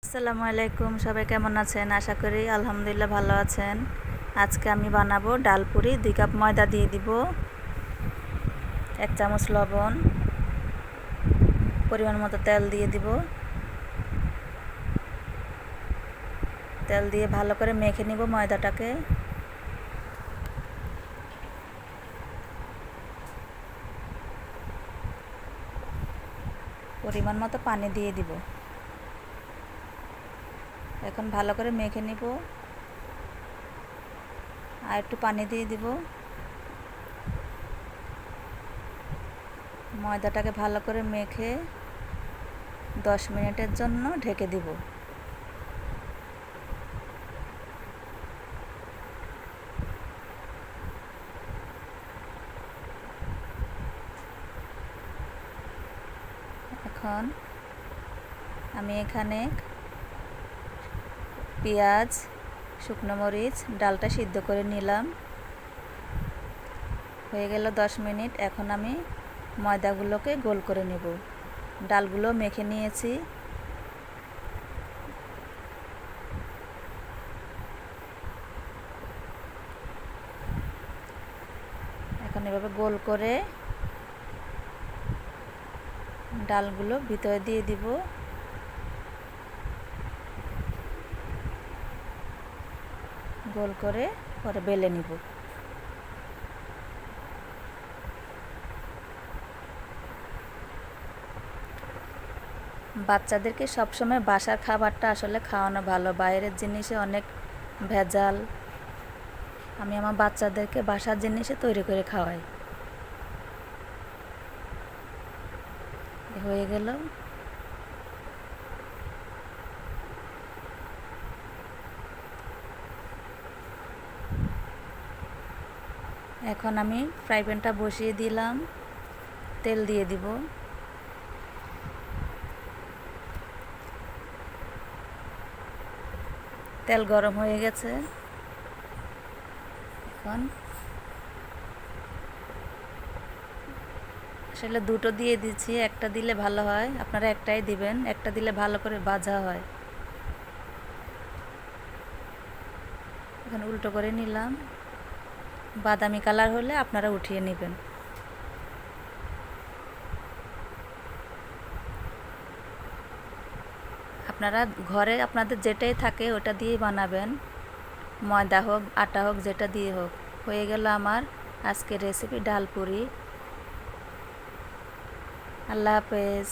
আসসালামু আলাইকুম, সবাই কেমন আছেন? আশা করি আলহামদুলিল্লাহ ভালো আছেন। আজকে আমি বানাবো ডাল পুরি। 2 কাপ ময়দা দিয়ে দিব, 1 চামচ লবণ, পরিমাণ মতো তেল দিয়ে দিব। তেল দিয়ে ভালো করে মেখে নিব ময়দাটাকে। পরিমাণ মতো পানি দিয়ে দিব। এখন ভালো করে মেখে নিব। আর একটু পানি দিয়ে দিব। ময়দাটাকে ভালো করে মেখে 10 মিনিটের জন্য ঢেকে দিব। এখন আমি এখানে পেঁয়াজ, শুকনো মরিচ, ডালটা সিদ্ধ করে নিলাম। হয়ে গেল 10 মিনিট। এখন আমি ময়দাগুলোকে গোল করে নেব। ডালগুলো মেখে নিয়েছি। এখন এভাবে গোল করে ডালগুলো ভিতরে দিয়ে দিব। গোল করে পরে বেলে নিব। বাচ্চাদেরকে সবসময় বাসার খাবারটা আসলে খাওয়ানো ভালো। বাইরের জিনিসে অনেক ভেজাল। আমি আমার বাচ্চাদেরকে বাসার জিনিসে তৈরি করে খাওয়াই। হয়ে গেল। এখন আমি ফ্রাই প্যানটা বসিয়ে দিলাম। তেল দিয়ে দিব। তেল গরম হয়ে গেছে। এখন আসলে দুটো দিয়ে দিচ্ছি, একটা দিলে ভালো হয়। আপনারা একটাই দিবেন, একটা দিলে ভালো করে ভাজা হয়। এখন উল্টো করে নিলাম। বাদামি কালার হলে আপনারা উঠিয়ে নেবেন। আপনারা ঘরে আপনাদের যেটাই থাকে ওটা দিয়েই বানাবেন, ময়দা হোক আটা হোক যেটা দিয়ে হোক। হয়ে গেল আমার আজকের রেসিপি ডাল পুরি। আল্লাহ হাফেজ।